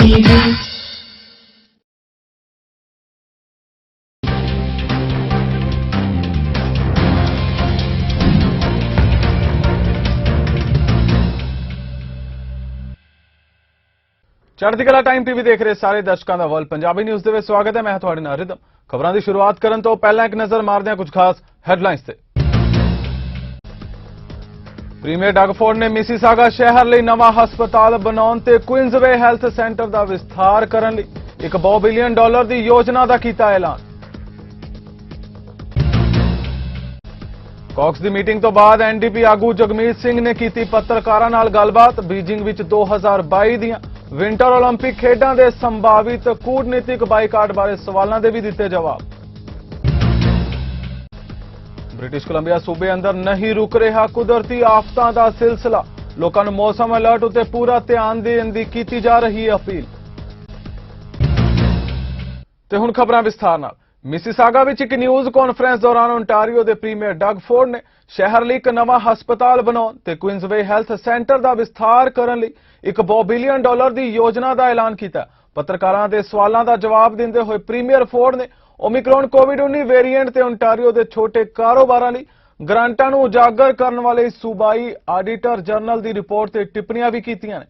TV. ਚੜ੍ਹਦੀ ਕਲਾ time TV ਦੇਖ ਰਹੇ ਸਾਰੇ ਦਰਸ਼ਕਾਂ ਦਾ ਵਰਲਡ ਪੰਜਾਬੀ ਨਿਊਜ਼ ਦੇ ਵਿੱਚ ਸਵਾਗਤ ਹੈ। ਮੈਂ ਤੁਹਾਡੇ ਨਾਲ ਰਿਦਮ। ਖਬਰਾਂ ਦੀ ਸ਼ੁਰੂਆਤ ਕਰਨ ਤੋਂ ਪਹਿਲਾਂ ਇੱਕ ਨਜ਼ਰ ਮਾਰਦੇ ਹਾਂ ਕੁਝ ਖਾਸ ਹੈਡਲਾਈਨਸ ਤੇ। ਪ੍ਰੀਮੀਅਰ ਡਗਫੋਰਡ ਨੇ ਮਿਸੀਸਾਗਾ ਸ਼ਹਿਰ ਲਈ ਨਵਾਂ ਹਸਪਤਾਲ ਬਣਾਉਣ ਤੇ ਕੁਇਨਜ਼ਵੇ ਹੈਲਥ ਸੈਂਟਰ ਦਾ ਵਿਸਥਾਰ ਕਰਨ ਲਈ ਇੱਕ $1 ਬਿਲੀਅਨ ਦੀ ਯੋਜਨਾ ਦਾ ਕੀਤਾ ਐਲਾਨ। ਕਾਕਸ ਦੀ ਮੀਟਿੰਗ ਤੋਂ ਬਾਅਦ ਐਨਡੀਪੀ ਆਗੂ ਜਗਮੀਤ ਸਿੰਘ ਨੇ ਕੀਤੀ ਪੱਤਰਕਾਰਾਂ ਨਾਲ ਗੱਲਬਾਤ। ਬੀਜਿੰਗ ਵਿੱਚ 2022 ਦੀਆਂ ਵਿੰਟਰ 올림픽 ਖੇਡਾਂ ਦੇ ਸੰਭਾਵਿਤ ਕੂਟਨੀਤਿਕ ਬਾਈਕਾਟ ਬਾਰੇ ਸਵਾਲਾਂ ਦੇ ਵੀ ਦਿੱਤੇ ਜਵਾਬ। ਬ੍ਰਿਟਿਸ਼ ਕੋਲੰਬੀਆ ਸੂਬੇ ਅੰਦਰ ਨਹੀਂ ਰੁਕ ਰਿਹਾ ਕੁਦਰਤੀ ਆਫਤਾਂ ਦਾ ਸਿਲਸਿਲਾ। ਲੋਕਾਂ ਨੂੰ ਮੌਸਮ ਅਲਰਟ ਉੱਤੇ ਪੂਰਾ ਧਿਆਨ ਦੇਣ ਦੀ ਕੀਤੀ ਜਾ ਰਹੀ ਹੈ ਅਪੀਲ। ਤੇ ਹੁਣ ਖਬਰਾਂ ਵਿਸਥਾਰ ਨਾਲ। ਮਿਸੀਸਾਗਾ ਵਿੱਚ ਇੱਕ ਨਿਊਜ਼ ਕਾਨਫਰੰਸ ਦੌਰਾਨ ਓਨਟਾਰੀਓ ਦੇ ਪ੍ਰੀਮੀਅਰ ਡਗਫੋਰਡ ਨੇ ਸ਼ਹਿਰ ਲਈ ਇੱਕ ਨਵਾਂ ਹਸਪਤਾਲ ਬਣਾਉਣ ਤੇ ਕੁਇਨਜ਼ਵੇ ਹੈਲਥ ਸੈਂਟਰ ਦਾ ਵਿਸਥਾਰ ਕਰਨ ਲਈ ਇੱਕ $1 ਬਿਲੀਅਨ ਦੀ ਯੋਜਨਾ ਦਾ ਐਲਾਨ ਕੀਤਾ। ਪੱਤਰਕਾਰਾਂ ਦੇ ਸਵਾਲਾਂ ਦਾ ਜਵਾਬ ਦਿੰਦੇ ਹੋਏ ਪ੍ਰੀਮੀਅਰ ਫੋਰਡ ਨੇ ਓਮਿਕਰੋਨ ਕੋਵਿਡ-19 ਵੇਰੀਐਂਟ ਤੇ ਓਨਟਾਰੀਓ ਦੇ ਛੋਟੇ ਕਾਰੋਬਾਰਾਂ ਲਈ ਗ੍ਰਾਂਟਾਂ ਨੂੰ ਉਜਾਗਰ ਕਰਨ ਵਾਲੇ ਸੂਬਾਈ ਆਡੀਟਰ ਜਨਰਲ ਦੀ ਰਿਪੋਰਟ ਤੇ ਟਿੱਪਣੀਆਂ ਵੀ ਕੀਤੀਆਂ ਨੇ।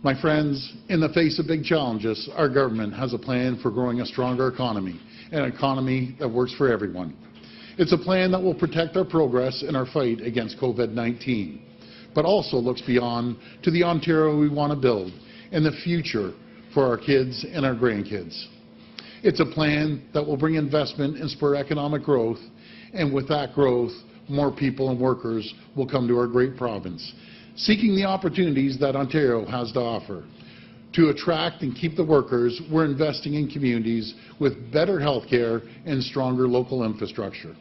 My friends, in the face of big challenges, our government has a plan for growing a stronger economy, an economy that works for everyone. It's a plan that will protect our progress in our fight against COVID-19, but also looks beyond to the Ontario we want to build and the future for our kids and our grandkids. It's a plan that will bring investment and spur economic growth, and with that growth, more people and workers will come to our great province, seeking the opportunities that Ontario has to offer. To attract and keep the workers, we're investing in communities with better health care and stronger local infrastructure.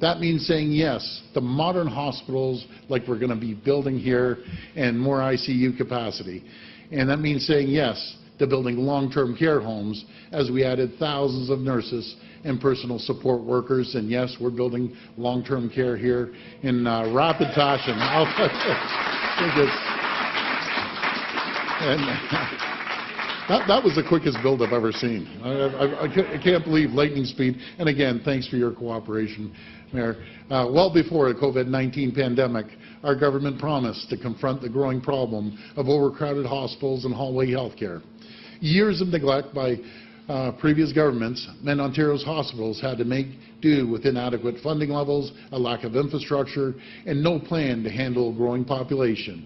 That means saying yes to modern hospitals like we're going to be building here and more ICU capacity. And that means saying yes to building long-term care homes as we added thousands of nurses and personal support workers. And yes, we're building long-term care here in rapid fashion. And that was the quickest build I've ever seen. I can't believe lightning speed. And again, thanks for your cooperation, Mayor. Well before the COVID-19 pandemic, our government promised to confront the growing problem of overcrowded hospitals and hallway health care. Years of neglect by previous governments meant Ontario's hospitals had to make do with inadequate funding levels, a lack of infrastructure, and no plan to handle a growing population.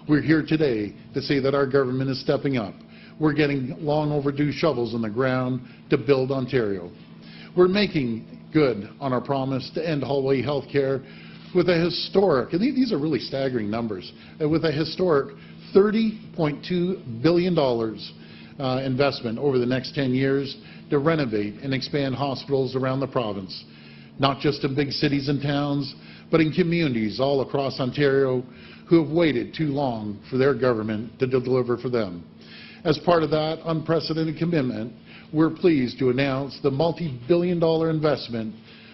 We're here today to say that our government is stepping up. We're getting long overdue shovels in the ground to build Ontario. We're making good on our promise to end hallway health care with a historic, and these are really staggering numbers, with a historic $30.2 billion investment over the next 10 years to renovate and expand hospitals around the province, not just in big cities and towns, but in communities all across Ontario who have waited too long for their government to deliver for them. As part of that unprecedented commitment, we're pleased to announce the multi-billion-dollar investment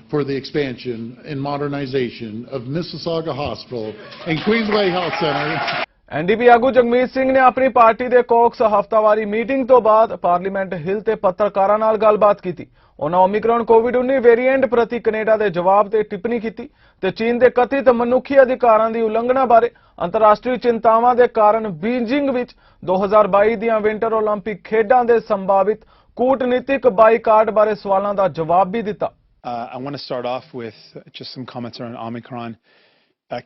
for the expansion and modernization of Mississauga Hospital and Queensway Health Centre. NDP ਆਗੂ ਜਗਮੀਤ ਸਿੰਘ ਨੇ ਆਪਣੀ party ਦੇ caucus ਹਫ਼ਤਾਵਾਰੀ meeting ਤੋਂ ਬਾਅਦ parliament ਹਿੱਲ ਤੇ ਪੱਤਰਕਾਰਾਂ ਨਾਲ ਗੱਲਬਾਤ ਕੀਤੀ। ਉਹਨਾਂ ਓਮਿਕਰੋਨ ਕੋਵਿਡ-19 ਵੇਰੀਐਂਟ ਪ੍ਰਤੀ ਕੈਨੇਡਾ ਦੇ ਜਵਾਬ ਤੇ ਟਿੱਪਣੀ ਕੀਤੀ ਤੇ ਚੀਨ ਦੇ ਕਥਿਤ ਮਨੁੱਖੀ ਅਧਿਕਾਰਾਂ ਦੀ ਉਲੰਘਣਾ ਬਾਰੇ ਅੰਤਰਰਾਸ਼ਟਰੀ ਚਿੰਤਾਵਾਂ ਦੇ ਕਾਰਨ ਬੀਜਿੰਗ ਵਿੱਚ 2022 ਦੀਆਂ ਵਿੰਟਰ 올림픽 ਖੇਡਾਂ ਦੇ ਸੰਭਾਵਿਤ ਕੂਟਨੀਤਿਕ ਬਾਈਕਾਟ ਬਾਰੇ ਸਵਾਲਾਂ ਦਾ ਜਵਾਬ ਵੀ ਦਿੱਤਾ। I want to start off with just some comments around Omicron.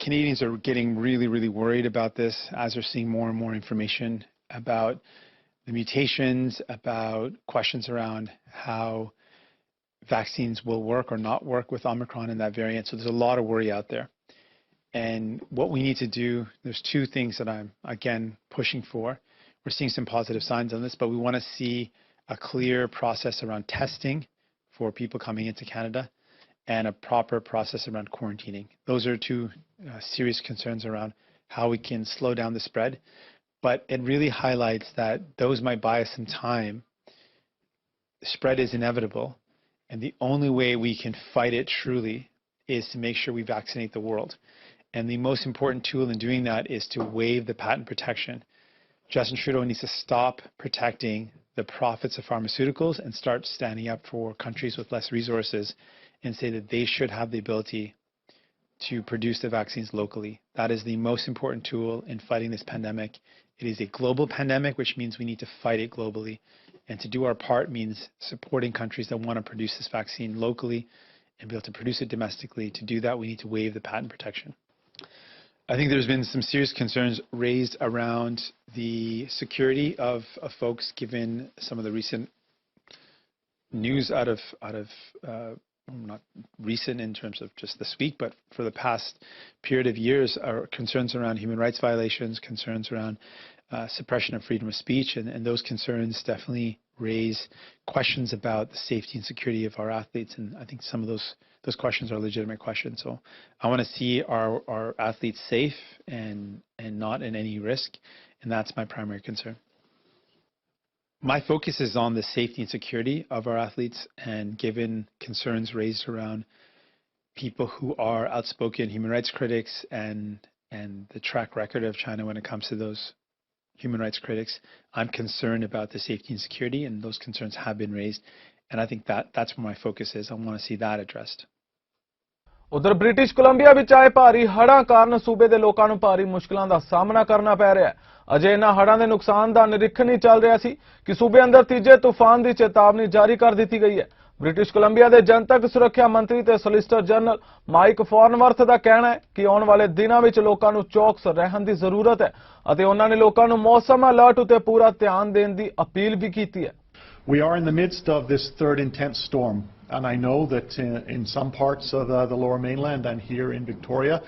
Canadians are getting really worried about this as they're seeing more and more information about the mutations, about questions around how vaccines will work or not work with Omicron and that variant. So there's a lot of worry out there. And what we need to do, there's two things that I'm, again, pushing for. We're seeing some positive signs on this, but we want to see a clear process around testing for people coming into Canada and a proper process around quarantining. Those are two serious concerns around how we can slow down the spread. But it really highlights that those might buy us some time. The spread is inevitable. And the only way we can fight it truly is to make sure we vaccinate the world. And the most important tool in doing that is to waive the patent protection Justin Trudeau needs to stop protecting the profits of pharmaceuticals and start standing up for countries with less resources and say that they should have the ability to produce the vaccines locally. That is the most important tool in fighting this pandemic. It is a global pandemic, which means we need to fight it globally. And to do our part means supporting countries that want to produce this vaccine locally and be able to produce it domestically. To do that, we need to waive the patent protection. I think there's been some serious concerns raised around the security of folks, given some of the recent news out of not recent in terms of just this week, but for the past period of years, are concerns around human rights violations, concerns around suppression of freedom of speech, and those concerns definitely raise questions about the safety and security of our athletes. And I think some of those questions are legitimate questions. So I want to see our athletes safe and not in any risk, and that's my primary concern. My focus is on the safety and security of our athletes, and given concerns raised around people who are outspoken human rights critics and the track record of China when it comes to those human rights critics, I'm concerned about the safety and security, and those concerns have been raised, and I think that's where my focus is. I want to see that addressed. उधर British Columbia विच आए भारी हड़ां कारण सूबे दे लोकां नूं भारी मुश्किलां दा सामना करना पै रिहा है। अजे इन्हां हड़ां दे नुकसान दा निरीखण ही चल रहा सी कि सूबे अंदर तीजे तूफान दी चेतावनी जारी कर दी गई है। ब्रिटिश कोलंबिया दे जनतक सुरक्षा मंत्री ते सोलिसिटर जनरल माइक फॉर्नवर्थ दा कहना है कि आउण वाले दिनां विच लोकां नूं चौकस रहण दी जरूरत है अते उन्हां ने लोकां नूं मौसम अलर्ट उते पूरा ध्यान देण दी अपील भी कीती है। We are in the midst of this third intense storm, and I know that in some parts of the lower mainland and here in Victoria,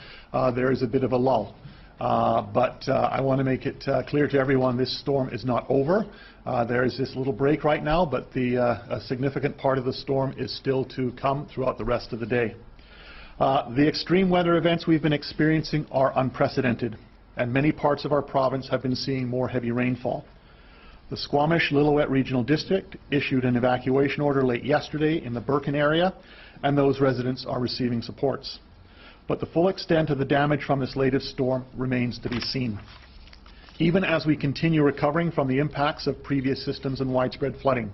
there is a bit of a lull. But I want to make it clear to everyone this storm is not over. There is this little break right now, but a significant part of the storm is still to come throughout the rest of the day. The extreme weather events we've been experiencing are unprecedented, and many parts of our province have been seeing more heavy rainfall. The Squamish-Lillooet Regional District issued an evacuation order late yesterday in the Birkin area, and those residents are receiving supports. But the full extent of the damage from this latest storm remains to be seen. Even as we continue recovering from the impacts of previous systems and widespread flooding,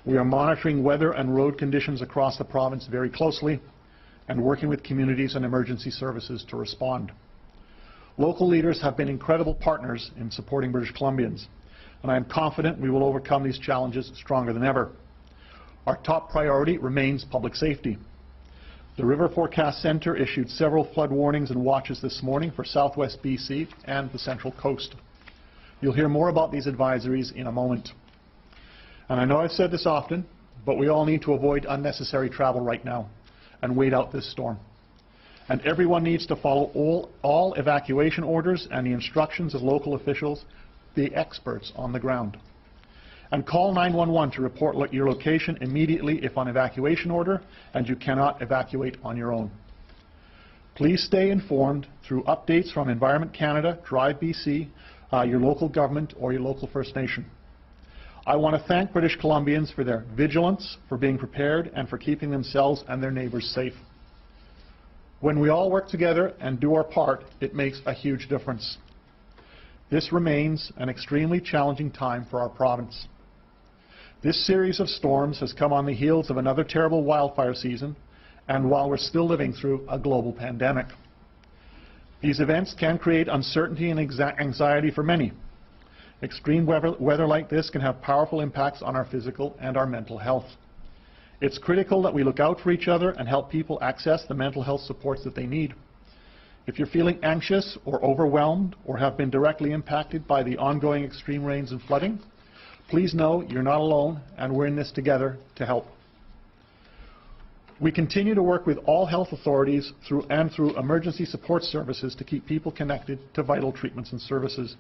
we are monitoring weather and road conditions across the province very closely and working with communities and emergency services to respond. Local leaders have been incredible partners in supporting British Columbians, and I am confident we will overcome these challenges stronger than ever. Our top priority remains public safety. The River Forecast Centre issued several flood warnings and watches this morning for southwest BC and the Central Coast. You'll hear more about these advisories in a moment. And I know I've said this often, but we all need to avoid unnecessary travel right now and wait out this storm. And everyone needs to follow all evacuation orders and the instructions of local officials, the experts on the ground. And call 911 to report your location immediately if on evacuation order and you cannot evacuate on your own. Please stay informed through updates from Environment Canada, Drive BC, your local government or your local First Nation. I want to thank British Columbians for their vigilance, for being prepared, and for keeping themselves and their neighbours safe. When we all work together and do our part, it makes a huge difference. This remains an extremely challenging time for our province. This series of storms has come on the heels of another terrible wildfire season, and while we're still living through a global pandemic. These events can create uncertainty and anxiety for many. Extreme weather like this can have powerful impacts on our physical and our mental health. It's critical that we look out for each other and help people access the mental health supports that they need. If you're feeling anxious or overwhelmed or have been directly impacted by the ongoing extreme rains and flooding, please know you're not alone and we're in this together to help. We continue to work with all health authorities through emergency support services to keep people connected to vital treatments and services.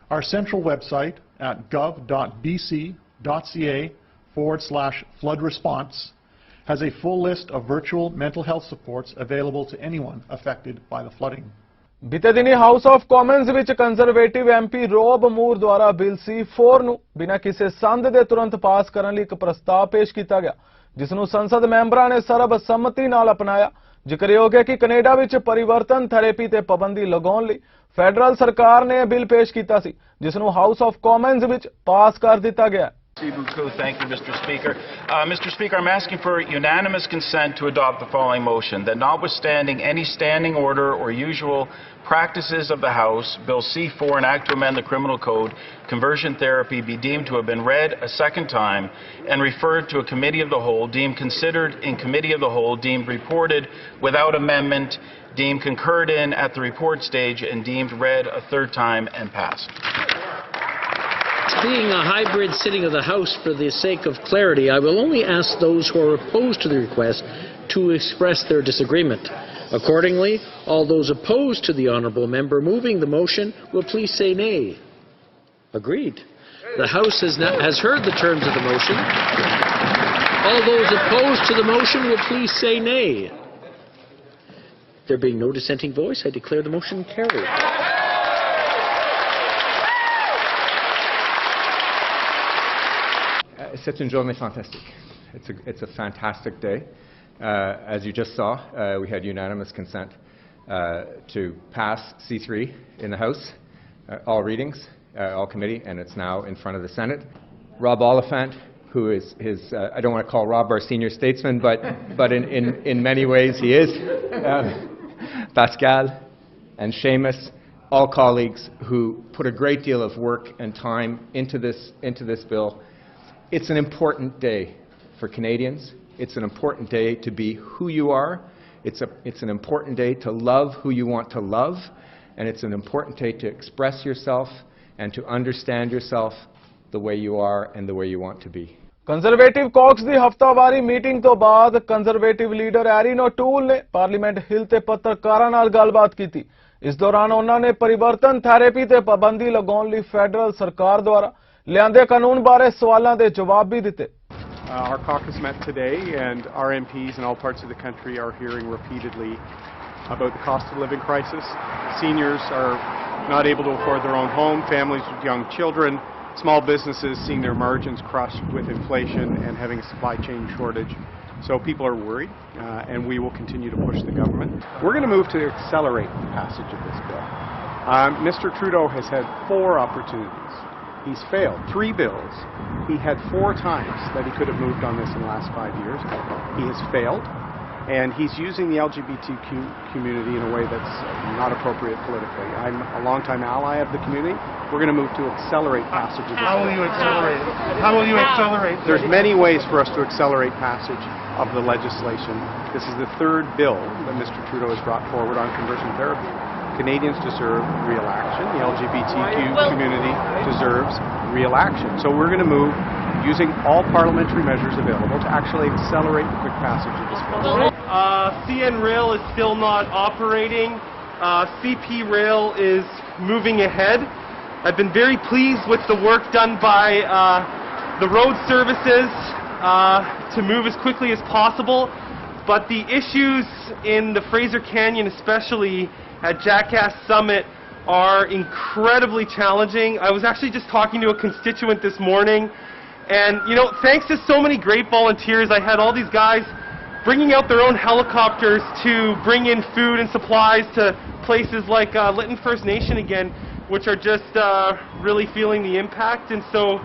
Our central website at gov.bc.ca/flood response has a full list of virtual mental health supports available to anyone affected by the flooding. बीते दिनी house of commons which conservative MP Rob Moore द्वारा bill C4 ਨੂੰ ਬਿਨਾਂ ਕਿਸੇ ਸੰਦ ਦੇ ਤੁਰੰਤ ਪਾਸ ਕਰਨ ਲਈ ਇੱਕ ਪ੍ਰਸਤਾਵ ਪੇਸ਼ ਕੀਤਾ ਗਿਆ, ਜਿਸ ਨੂੰ ਸੰਸਦ ਮੈਂਬਰਾਂ ਨੇ ਸਰਬਸੰਮਤੀ ਨਾਲ ਅਪਣਾਇਆ। ਜ਼ਿਕਰਯੋਗ ਹੈ ਕਿ ਕੈਨੇਡਾ ਵਿੱਚ ਪਰਿਵਰਤਨ ਥੈਰੇਪੀ ਤੇ ਪਾਬੰਦੀ ਲਗਾਉਣ ਲਈ ਫੈਡਰਲ ਸਰਕਾਰ ਨੇ ਬਿੱਲ ਪੇਸ਼ ਕੀਤਾ ਸੀ, ਜਿਸ ਨੂੰ ਹਾਊਸ ਆਫ ਕਾਮਨਜ਼ ਵਿੱਚ ਪਾਸ ਕਰ ਦਿੱਤਾ ਗਿਆ। Thank you, Mr. Speaker. Mr. Speaker, I'm asking for unanimous consent to adopt the following motion, that notwithstanding any standing order or usual practices of the House, Bill C4, an act to amend the Criminal Code, conversion therapy, be deemed to have been read a second time and referred to a committee of the whole, deemed considered in committee of the whole, deemed reported without amendment, deemed concurred in at the report stage, and deemed read a third time and passed. Being a hybrid sitting of the House, for the sake of clarity, I will only ask those who are opposed to the request to express their disagreement. Accordingly, all those opposed to the honourable member moving the motion will please say nay. Agreed. The House has heard the terms of the motion. All those opposed to the motion will please say nay. There being no dissenting voice, I declare the motion carried. C'est une journée fantastique. It's a fantastic day. As you just saw, we had unanimous consent to pass C3 in the House, all readings, all committee, and it's now in front of the Senate. Rob Oliphant, who is I don't want to call Rob our senior statesman, but in many ways he is. Pascal and Seamus, all colleagues who put a great deal of work and time into this bill. It's an important day for Canadians. It's an important day to be who you are. It's an important day to love who you want to love. And it's an important day to express yourself and to understand yourself the way you are and the way you want to be. Conservative caucus ਦੀ ਹਫ਼ਤਾਵਾਰੀ meeting ਤੋਂ ਬਾਅਦ conservative leader ਐਰੀਨ ਓਟੂਲ ਨੇ parliament ਹਿੱਲ ਤੇ ਪੱਤਰਕਾਰਾਂ ਨਾਲ ਗੱਲਬਾਤ ਕੀਤੀ। ਇਸ ਦੌਰਾਨ ਉਹਨਾਂ ਨੇ ਪਰਿਵਰਤਨ ਥੈਰੇਪੀ ਤੇ ਪਾਬੰਦੀ ਲਗਾਉਣ ਲਈ ਫੈਡਰਲ ਸਰਕਾਰ ਦੁਆਰਾ ਲਿਆਂਦੇ ਕਾਨੂੰਨ ਬਾਰੇ ਸਵਾਲਾਂ ਦੇ ਜਵਾਬ ਵੀ ਦਿੱਤੇ। Our caucus met today, and our MPs in all parts of the country are hearing repeatedly about the cost of living crisis. Seniors are not able to afford their own home, families with young children, small businesses seeing their margins crushed with inflation and having a supply chain shortage. So people are worried, and we will continue to push the government. We're going to move to accelerate the passage of this bill. Mr. Trudeau has had 4 opportunities. He's failed 3 bills. He had 4 times that he could have moved on this in the last 5 years. He has failed, and he's using the LGBTQ community in a way that's not appropriate politically. I'm a longtime ally of the community. We're going to move to accelerate passage of this bill. How will you accelerate it? How will you accelerate this? There's many ways for us to accelerate passage of the legislation. This is the 3rd bill that Mr. Trudeau has brought forward on conversion therapy. Canadians deserve real action. The LGBTQ community deserves real action. So we're going to move using all parliamentary measures available to actually accelerate the quick passage of this bill. CN Rail is still not operating. CP Rail is moving ahead. I've been very pleased with the work done by the road services to move as quickly as possible. But the issues in the Fraser Canyon, especially at Jackass Summit, are incredibly challenging. I was actually just talking to a constituent this morning, and you know, thanks to so many great volunteers, I had all these guys bringing out their own helicopters to bring in food and supplies to places like Lytton First Nation again, which are just really feeling the impact. And so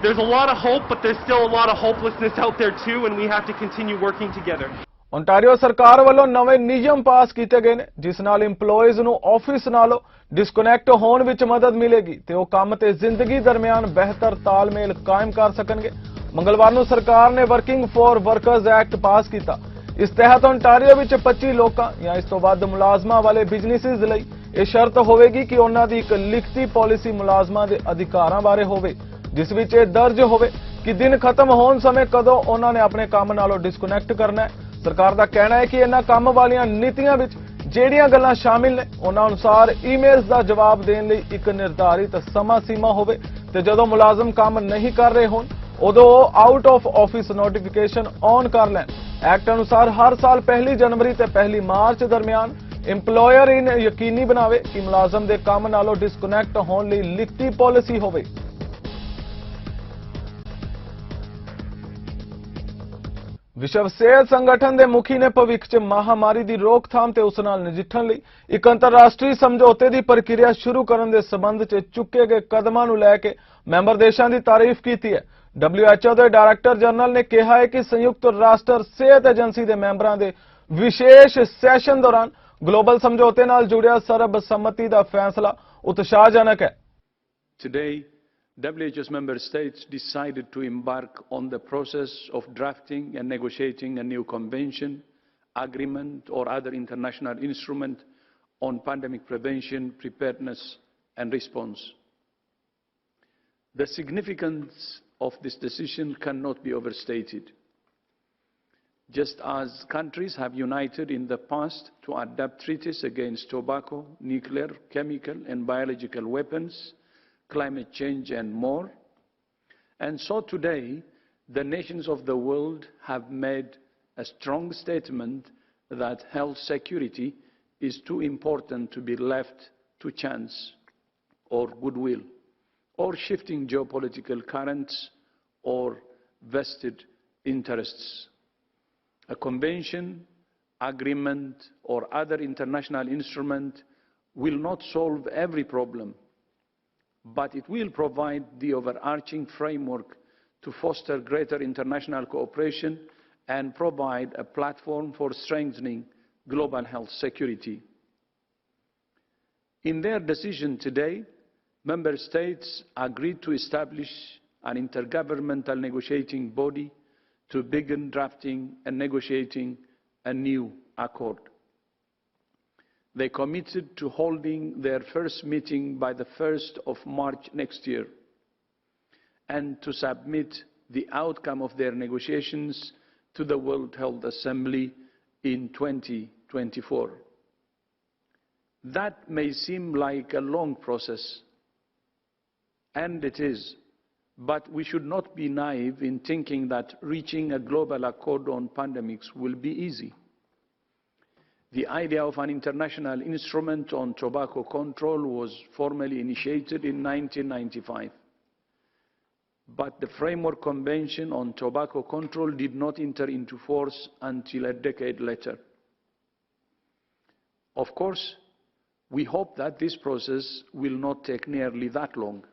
there's a lot of hope, but there's still a lot of hopelessness out there too, and we have to continue working together. Ontario ਸਰਕਾਰ ਵੱਲੋਂ ਨਵੇਂ ਨਿਯਮ ਪਾਸ ਕੀਤੇ ਗਏ ਨੇ, ਜਿਸ ਨਾਲ EMPLOYEES ਨੂੰ ਆਫਿਸ ਨਾਲੋਂ ਡਿਸਕਨੈਕਟ ਹੋਣ ਵਿੱਚ ਮਦਦ ਮਿਲੇਗੀ ਤੇ ਉਹ ਕੰਮ ਤੇ ਜ਼ਿੰਦਗੀ ਦਰਮਿਆਨ ਬਿਹਤਰ ਤਾਲਮੇਲ ਕਾਇਮ ਕਰ ਸਕਣਗੇ। ਮੰਗਲਵਾਰ ਨੂੰ ਸਰਕਾਰ ਨੇ working for workers act pass ਕੀਤਾ। ਇਸ ਤਹਿਤ ਓਨਟਾਰੀਓ ਵਿੱਚ 25 ਲੋਕਾਂ ਜਾਂ ਇਸ ਤੋਂ ਵੱਧ ਮੁਲਾਜ਼ਮਾਂ ਵਾਲੇ ਬਿਜ਼ਨੈਸਿਸ ਲਈ ਇਹ ਸ਼ਰਤ ਹੋਵੇਗੀ ਕਿ ਉਹਨਾਂ ਦੀ ਇੱਕ ਲਿਖਤੀ ਪਾਲਿਸੀ ਮੁਲਾਜ਼ਮਾਂ ਦੇ ਅਧਿਕਾਰਾਂ ਬਾਰੇ ਹੋਵੇ, ਜਿਸ ਵਿੱਚ ਇਹ ਦਰਜ ਹੋਵੇ ਕਿ ਦਿਨ ਖਤਮ ਹੋਣ ਸਮੇਂ ਕਦੋਂ ਉਹਨਾਂ ਨੇ ਆਪਣੇ ਕੰਮ ਨਾਲੋਂ ਡਿਸਕਨੈਕਟ ਕਰਨਾ ਹੈ। ਸਰਕਾਰ ਦਾ ਕਹਿਣਾ ਹੈ ਕਿ ਇਹਨਾਂ ਕੰਮ ਵਾਲੀਆਂ ਨੀਤੀਆਂ ਵਿੱਚ ਜਿਹੜੀਆਂ ਗੱਲਾਂ ਸ਼ਾਮਿਲ ਨੇ ਉਹਨਾਂ ਅਨੁਸਾਰ ਈਮੇਲਸ ਦਾ ਜਵਾਬ ਦੇਣ ਲਈ ਇੱਕ ਨਿਰਧਾਰਿਤ ਸਮਾਂ ਸੀਮਾ ਹੋਵੇ ਤੇ ਜਦੋਂ ਮੁਲਾਜ਼ਮ ਕੰਮ ਨਹੀਂ ਕਰ ਰਹੇ ਹੋਣ ਉਦੋਂ out of office notification on ਕਰ ਲੈਣ। ਐਕਟ ਅਨੁਸਾਰ ਹਰ ਸਾਲ 1 ਜਨਵਰੀ ਤੇ 1 ਮਾਰਚ ਦਰਮਿਆਨ EMPLOYER ਯਕੀਨੀ ਬਣਾਵੇ ਕਿ ਮੁਲਾਜ਼ਮ ਦੇ ਕੰਮ ਨਾਲੋਂ ਡਿਸਕਨੈਕਟ ਹੋਣ ਲਈ ਲਿਖਤੀ ਪਾਲਿਸੀ ਹੋਵੇ। ਵਿਸ਼ਵ ਸਿਹਤ ਸੰਗਠਨ ਦੇ ਮੁਖੀ ਨੇ ਭਵਿੱਖ 'ਚ ਮਹਾਮਾਰੀ ਦੀ ਰੋਕਥਾਮ ਤੇ ਉਸ ਨਾਲ ਨਜਿੱਠਣ ਲਈ ਇੱਕ ਅੰਤਰਰਾਸ਼ਟਰੀ ਸਮਝੌਤੇ ਦੀ ਪ੍ਰਕਿਰਿਆ ਸ਼ੁਰੂ ਕਰਨ ਦੇ ਸਬੰਧ 'ਚ ਚੁੱਕੇ ਗਏ ਕਦਮਾਂ ਨੂੰ ਲੈ ਕੇ ਮੈਂਬਰ ਦੇਸ਼ਾਂ ਦੀ ਤਾਰੀਫ ਕੀਤੀ ਹੈ। WHO ਦੇ ਡਾਇਰੈਕਟਰ ਜਨਰਲ ਨੇ ਕਿਹਾ ਹੈ ਕਿ ਸੰਯੁਕਤ ਰਾਸ਼ਟਰ ਸਿਹਤ ਏਜੰਸੀ ਦੇ ਮੈਂਬਰਾਂ ਦੇ ਵਿਸ਼ੇਸ਼ ਸੈਸ਼ਨ ਦੌਰਾਨ ਗਲੋਬਲ ਸਮਝੌਤੇ ਨਾਲ ਜੁੜਿਆ ਸਰਬਸੰਮਤੀ ਦਾ ਫੈਸਲਾ ਉਤਸ਼ਾਹਜਨਕ ਹੈ। Today, WHO's member states decided to embark on the process of drafting and negotiating a new convention, agreement or other international instrument on pandemic prevention, preparedness and response. The significance of this decision cannot be overstated. Just as countries have united in the past to adopt treaties against tobacco, nuclear, chemical and biological weapons, climate change and more. And so today, the nations of the world have made a strong statement that health security is too important to be left to chance or goodwill, or shifting geopolitical currents or vested interests. A convention, agreement or other international instrument will not solve every problem, but it will provide the overarching framework to foster greater international cooperation and provide a platform for strengthening global health security. In their decision today, member states agreed to establish an intergovernmental negotiating body to begin drafting and negotiating a new accord. They committed to holding their first meeting by the 1st of March next year and to submit the outcome of their negotiations to the World Health Assembly in 2024. That may seem like a long process, and it is, but we should not be naive in thinking that reaching a global accord on pandemics will be easy. The idea of an international instrument on tobacco control was formally initiated in 1995. But the Framework Convention on Tobacco Control did not enter into force until a decade later. Of course, we hope that this process will not take nearly that long.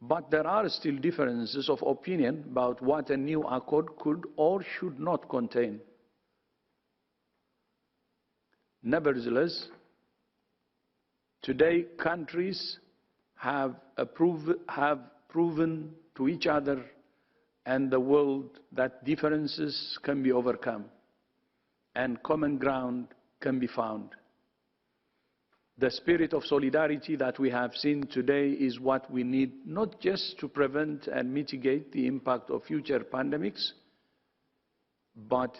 But there are still differences of opinion about what a new accord could or should not contain. Nevertheless, today countries have proven to each other and the world that differences can be overcome and common ground can be found. The spirit of solidarity that we have seen today is what we need, not just to prevent and mitigate the impact of future pandemics, but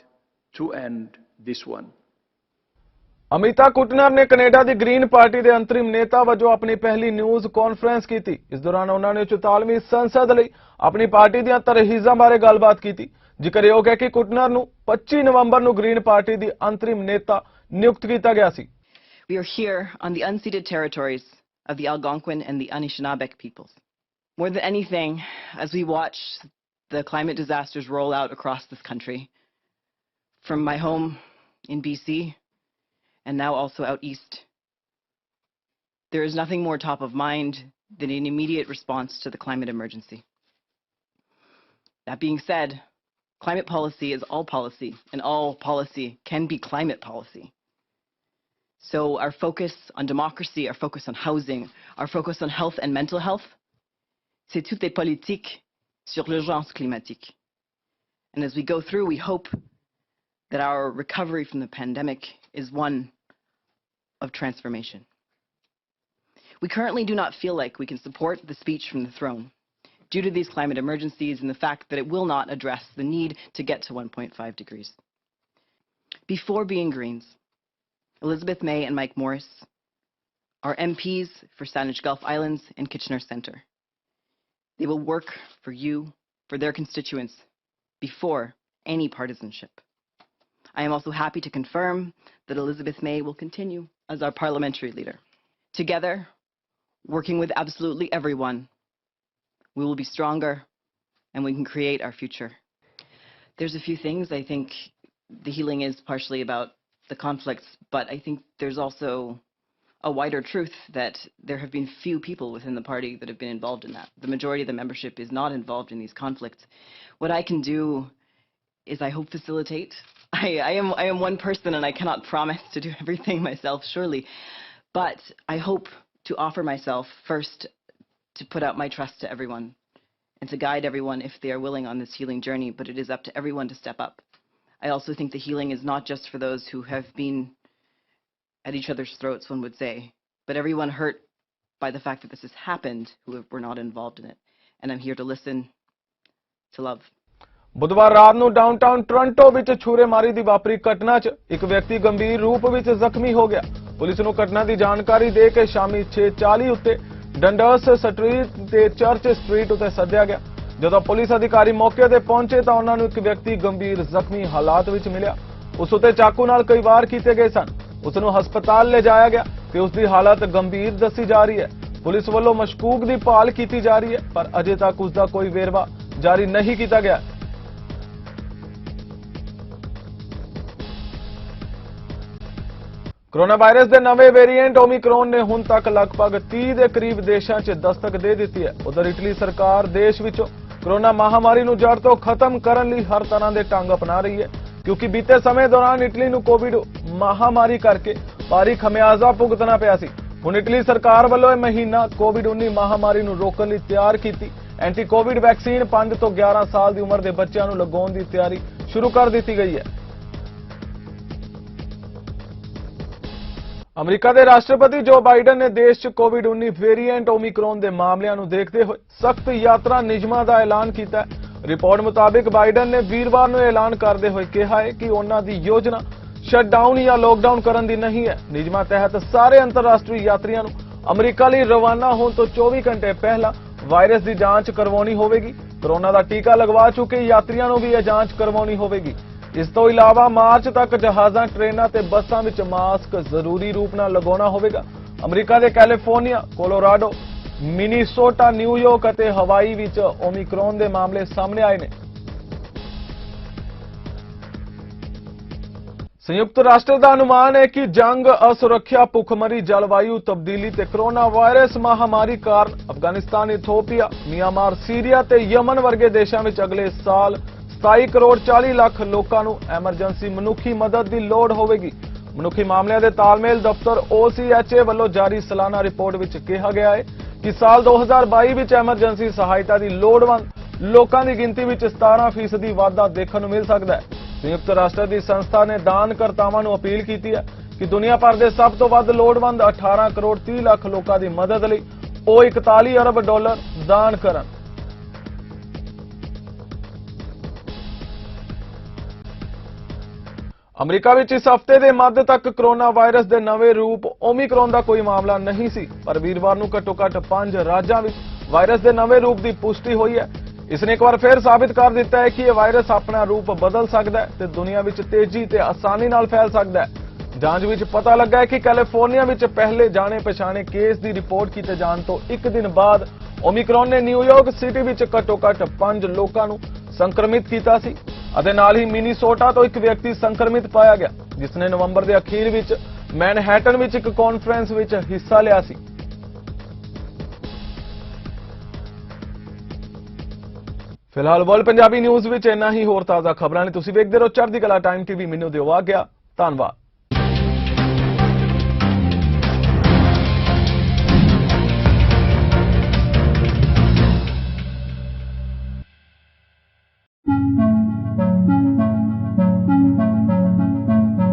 to end this one. Amita ਕੁਟਨਰ ਨੇ Canada ਦੀ green party ਦੇ ਅੰਤਰਿਮ ਨੇਤਾ ਵਜੋਂ ਆਪਣੀ ਪਹਿਲੀ news conference ਕੀਤੀ। ਇਸ ਦੌਰਾਨ ਉਹਨਾਂ ਨੇ 44ਵੀਂ ਸੰਸਦ ਲਈ ਆਪਣੀ ਪਾਰਟੀ ਦੀਆਂ ਤਰਜੀਹਾਂ ਬਾਰੇ ਗੱਲਬਾਤ ਕੀਤੀ। ਜ਼ਿਕਰਯੋਗ ਹੈ ਕਿ ਕੁਟਨਰ ਨੂੰ 25 ਨਵੰਬਰ ਨੂੰ ਗ੍ਰੀਨ ਪਾਰਟੀ ਦੀ ਅੰਤਰਿਮ ਨੇਤਾ ਨਿਯੁਕਤ ਕੀਤਾ ਗਿਆ ਸੀ। We are here on the unceded territories of the Algonquin and the Anishinaabeg peoples. More than anything, as we watch the climate disasters roll out across this country, from my home in BC and now also out east, there is nothing more top of mind than an immediate response to the climate emergency. That being said, climate policy is all policy, and all policy can be climate policy. So our focus on democracy, our focus on housing, our focus on health and mental health, c'est toutes les politiques sur l'urgence climatique. And as we go through, we hope that our recovery from the pandemic is one of transformation. We currently do not feel like we can support the speech from the throne due to these climate emergencies and the fact that it will not address the need to get to 1.5 degrees. Before being Greens, Elizabeth May and Mike Morris are MPs for Saanich Gulf Islands and Kitchener Centre. They will work for you, for their constituents, before any partisanship. I am also happy to confirm that Elizabeth May will continue as our parliamentary leader. Together, working with absolutely everyone, we will be stronger and we can create our future. There's a few things. I think the healing is partially about the conflicts, but I think there's also a wider truth that there have been few people within the party that have been involved in that. The majority of the membership is not involved in these conflicts. What I can do is, I hope, facilitate. I am one person and I cannot promise to do everything myself, surely, but I hope to offer myself first to put out my trust to everyone and to guide everyone if they are willing on this healing journey, but it is up to everyone to step up. I also think the healing is not just for those who have been at each other's throats, one would say, but everyone hurt by the fact that this has happened who were not involved in it. And I'm here to listen, to love. ਬੁੱਧਵਾਰ ਰਾਤ ਨੂੰ downtown Toronto ਵਿੱਚ ਛੁਰੇਮਾਰੀ ਦੀ ਵਾਪਰੀ ਘਟਨਾ 'ਚ ਇੱਕ ਵਿਅਕਤੀ ਗੰਭੀਰ ਰੂਪ ਵਿੱਚ ਜ਼ਖਮੀ ਹੋ ਗਿਆ। ਪੁਲਿਸ ਨੂੰ ਘਟਨਾ ਦੀ ਜਾਣਕਾਰੀ ਦੇ ਕੇ ਸ਼ਾਮੀ 6:40 ਉੱਤੇ ਡੰਡਰਸ ਸਟਰੀਟ ਤੇ ਚਰਚ ਸਟਰੀਟ ਉੱਤੇ ਸੱਦਿਆ ਗਿਆ। ਜਦੋਂ ਪੁਲਿਸ ਅਧਿਕਾਰੀ ਮੌਕੇ ਤੇ ਪਹੁੰਚੇ ਤਾਂ ਉਹਨਾਂ ਨੂੰ ਇੱਕ ਵਿਅਕਤੀ ਗੰਭੀਰ ਜ਼ਖਮੀ ਹਾਲਾਤ ਵਿੱਚ ਮਿਲਿਆ। ਉਸ ਉੱਤੇ ਚਾਕੂ ਨਾਲ ਕਈ ਵਾਰ ਕੀਤੇ ਗਏ ਸਨ। ਉਸ ਨੂੰ ਹਸਪਤਾਲ ਲਿਜਾਇਆ ਗਿਆ ਤੇ ਉਸ ਦੀ ਹਾਲਤ ਗੰਭੀਰ ਦੱਸੀ ਜਾ ਰਹੀ ਹੈ। ਪੁਲਿਸ ਵੱਲੋਂ ਮਸ਼ਕੂਕ ਦੀ ਭਾਲ ਕੀਤੀ ਜਾ ਰਹੀ ਹੈ, ਪਰ ਅਜੇ ਤੱਕ ਉਸ ਦਾ ਕੋਈ ਵੇਰਵਾ ਜਾਰੀ ਨਹੀਂ ਕੀਤਾ ਗਿਆ। ਕੋਰੋਨਾ ਵਾਇਰਸ ਦੇ ਨਵੇਂ ਵੇਰੀਐਂਟ ਓਮਿਕਰੋਨ ਨੇ ਹੁਣ ਤੱਕ ਲਗਭਗ 30 ਦੇ ਕਰੀਬ ਦੇਸ਼ਾਂ 'ਚ ਦਸਤਕ ਦੇ ਦਿੱਤੀ ਹੈ। ਉਧਰ ਇਟਲੀ ਸਰਕਾਰ ਦੇਸ਼ ਵਿੱਚੋਂ ਕੋਰੋਨਾ ਮਹਾਮਾਰੀ ਨੂੰ ਜੜ ਤੋਂ ਖਤਮ ਕਰਨ ਲਈ ਹਰ ਤਰ੍ਹਾਂ ਦੇ ਢੰਗ ਅਪਣਾ ਰਹੀ ਹੈ, ਕਿਉਂਕਿ ਬੀਤੇ ਸਮੇਂ ਦੌਰਾਨ ਇਟਲੀ ਨੂੰ ਕੋਵਿਡ ਮਹਾਮਾਰੀ ਕਰਕੇ ਭਾਰੀ ਖਮਿਆਜ਼ਾ ਭੁਗਤਣਾ ਪਿਆ ਸੀ। ਹੁਣ ਇਟਲੀ ਸਰਕਾਰ ਵੱਲੋਂ ਇਹ ਮਹੀਨਾ ਕੋਵਿਡ-19 ਮਹਾਮਾਰੀ ਨੂੰ ਰੋਕਣ ਲਈ ਤਿਆਰ ਕੀਤੀ ਐਂਟੀ ਕੋਵਿਡ ਵੈਕਸੀਨ 5 ਤੋਂ 11 ਸਾਲ ਦੀ ਉਮਰ ਦੇ ਬੱਚਿਆਂ ਨੂੰ ਲਗਾਉਣ ਦੀ ਤਿਆਰੀ ਸ਼ੁਰੂ ਕਰ ਦਿੱਤੀ ਗਈ ਹੈ। ਅਮਰੀਕਾ ਦੇ ਰਾਸ਼ਟਰਪਤੀ ਜੋ ਬਾਈਡਨ ਨੇ ਦੇਸ਼ 'ਚ ਕੋਵਿਡ-19 ਵੇਰੀਐਂਟ ਓਮਿਕਰੋਨ ਦੇ ਮਾਮਲਿਆਂ ਨੂੰ ਦੇਖਦੇ ਹੋਏ ਸਖਤ ਯਾਤਰਾ ਨਿਯਮਾਂ ਦਾ ਐਲਾਨ ਕੀਤਾ ਹੈ। ਰਿਪੋਰਟ ਮੁਤਾਬਿਕ ਬਾਈਡਨ ਨੇ ਵੀਰਵਾਰ ਨੂੰ ਐਲਾਨ ਕਰਦੇ ਹੋਏ ਕਿਹਾ ਹੈ ਕਿ ਉਹਨਾਂ ਦੀ ਯੋਜਨਾ ਸ਼ਟਡਾਊਨ ਜਾਂ ਲੋਕਡਾਊਨ ਕਰਨ ਦੀ ਨਹੀਂ ਹੈ। ਨਿਯਮਾਂ ਤਹਿਤ ਸਾਰੇ ਅੰਤਰਰਾਸ਼ਟਰੀ ਯਾਤਰੀਆਂ ਨੂੰ ਅਮਰੀਕਾ ਲਈ ਰਵਾਨਾ ਹੋਣ ਤੋਂ 24 ਘੰਟੇ ਪਹਿਲਾਂ ਵਾਇਰਸ ਦੀ ਜਾਂਚ ਕਰਵਾਉਣੀ ਹੋਵੇਗੀ। ਕੋਰੋਨਾ ਦਾ ਟੀਕਾ ਲਗਵਾ ਚੁੱਕੇ ਯਾਤਰੀਆਂ ਨੂੰ ਵੀ ਇਹ ਜਾਂਚ ਕਰਵਾਉਣੀ ਹੋਵੇਗੀ। ਇਸ ਤੋਂ ਇਲਾਵਾ ਮਾਰਚ ਤੱਕ ਜਹਾਜ਼ਾਂ, ਟ੍ਰੇਨਾਂ ਤੇ ਬੱਸਾਂ ਵਿੱਚ ਮਾਸਕ ਜ਼ਰੂਰੀ ਰੂਪ ਨਾਲ ਲਗਾਉਣਾ ਹੋਵੇਗਾ। ਅਮਰੀਕਾ ਦੇ ਕੈਲੀਫੋਰਨੀਆ, ਕੋਲੋਰਾਡੋ, ਮਿਨੀਸੋਟਾ, ਨਿਊਯਾਰਕ ਅਤੇ ਹਵਾਈ ਵਿੱਚ ਓਮਿਕਰੋਨ ਦੇ ਮਾਮਲੇ ਸਾਹਮਣੇ ਆਏ ਨੇ। ਸੰਯੁਕਤ ਰਾਸ਼ਟਰ ਦਾ ਅਨੁਮਾਨ ਹੈ ਕਿ ਜੰਗ, ਅਸੁਰੱਖਿਆ, ਭੁੱਖਮਰੀ, ਜਲਵਾਯੂ ਤਬਦੀਲੀ ਤੇ ਕੋਰੋਨਾ ਵਾਇਰਸ ਮਹਾਮਾਰੀ ਕਾਰਨ ਅਫਗਾਨਿਸਤਾਨ, ਇਥੋਪੀਆ, ਮਿਆਂਮਾਰ, ਸੀਰੀਆ ਤੇ ਯਮਨ ਵਰਗੇ ਦੇਸ਼ਾਂ ਵਿੱਚ ਅਗਲੇ ਸਾਲ 27 ਕਰੋੜ 40 ਲੱਖ ਲੋਕਾਂ ਨੂੰ ਐਮਰਜੈਂਸੀ ਮਨੁੱਖੀ ਮਦਦ ਦੀ ਲੋੜ ਹੋਵੇਗੀ। ਮਨੁੱਖੀ ਮਾਮਲਿਆਂ ਦੇ ਤਾਲਮੇਲ ਦਫ਼ਤਰ OCHA ਵੱਲੋਂ ਜਾਰੀ ਸਾਲਾਨਾ ਰਿਪੋਰਟ ਵਿੱਚ ਕਿਹਾ ਗਿਆ ਹੈ ਕਿ ਸਾਲ 2022 ਵਿੱਚ ਐਮਰਜੈਂਸੀ ਸਹਾਇਤਾ ਦੀ ਲੋੜਵੰਦ ਲੋਕਾਂ ਦੀ ਗਿਣਤੀ ਵਿੱਚ 17% ਵਾਧਾ ਦੇਖਣ ਨੂੰ ਮਿਲ ਸਕਦਾ ਹੈ। ਸੰਯੁਕਤ ਰਾਸ਼ਟਰ ਦੀ ਸੰਸਥਾ ਨੇ ਦਾਨਕਰਤਾਵਾਂ ਨੂੰ ਅਪੀਲ ਕੀਤੀ ਹੈ ਕਿ ਦੁਨੀਆ ਭਰ ਦੇ ਸਭ ਤੋਂ ਵੱਧ ਲੋੜਵੰਦ 18 ਕਰੋੜ 30 ਲੱਖ ਲੋਕਾਂ ਦੀ ਮਦਦ ਲਈ ਉਹ $41 ਅਰਬ ਦਾਨ ਕਰਨ। ਅਮਰੀਕਾ ਵਿੱਚ ਇਸ ਹਫ਼ਤੇ ਦੇ ਮੱਧ ਤੱਕ ਕੋਰੋਨਾ ਵਾਇਰਸ ਦੇ ਨਵੇਂ ਰੂਪ ਓਮਿਕਰੋਨ ਦਾ ਕੋਈ ਮਾਮਲਾ ਨਹੀਂ ਸੀ, ਪਰ ਵੀਰਵਾਰ ਨੂੰ ਘੱਟੋ-ਘੱਟ 5 ਰਾਜਾਂ ਵਿੱਚ ਵਾਇਰਸ ਦੇ ਨਵੇਂ ਰੂਪ ਦੀ ਪੁਸ਼ਟੀ ਹੋਈ ਹੈ। ਇਸ ਨੇ ਇੱਕ ਵਾਰ ਫਿਰ ਸਾਬਿਤ ਕਰ ਦਿੱਤਾ ਹੈ ਕਿ ਇਹ ਵਾਇਰਸ ਆਪਣਾ ਰੂਪ ਬਦਲ ਸਕਦਾ ਹੈ ਤੇ ਦੁਨੀਆ ਵਿੱਚ ਤੇਜ਼ੀ ਤੇ ਆਸਾਨੀ ਨਾਲ ਫੈਲ ਸਕਦਾ ਹੈ। ਜਾਂਚ ਵਿੱਚ ਪਤਾ ਲੱਗਾ ਹੈ ਕਿ ਕੈਲੀਫੋਰਨੀਆ ਵਿੱਚ ਪਹਿਲੇ ਜਾਣੇ ਪਛਾਣੇ ਕੇਸ ਦੀ ਰਿਪੋਰਟ ਕੀਤੇ ਜਾਣ ਤੋਂ ਇੱਕ ਦਿਨ ਬਾਅਦ ਓਮਿਕਰੋਨ ਨੇ ਨਿਊਯਾਰਕ ਸਿਟੀ ਵਿੱਚ ਘੱਟੋ-ਘੱਟ 5 ਲੋਕਾਂ ਨੂੰ ਸੰਕਰਮਿਤ ਕੀਤਾ ਸੀ ਅਤੇ ਨਾਲ ਹੀ ਮਿਨੀਸੋਟਾ ਤੋਂ ਇੱਕ ਵਿਅਕਤੀ ਸੰਕਰਮਿਤ ਪਾਇਆ ਗਿਆ, ਜਿਸ ਨੇ ਨਵੰਬਰ ਦੇ ਅਖੀਰ ਵਿੱਚ ਮੈਨਹੈਟਨ ਵਿੱਚ ਇੱਕ ਕਾਨਫਰੰਸ ਵਿੱਚ ਹਿੱਸਾ ਲਿਆ ਸੀ। ਫਿਲਹਾਲ ਵਰਲਡ ਪੰਜਾਬੀ ਨਿਊਜ਼ ਵਿੱਚ ਇੰਨਾ ਹੀ। ਹੋਰ ਤਾਜ਼ਾ ਖਬਰਾਂ ਲਈ ਤੁਸੀਂ ਵੇਖਦੇ ਰਹੋ ਚੜ੍ਹਦੀ ਕਲਾ ਟਾਈਮ TV। ਮੈਨੂੰ ਦਿਓ ਆਗਿਆ। ਧੰਨਵਾਦ।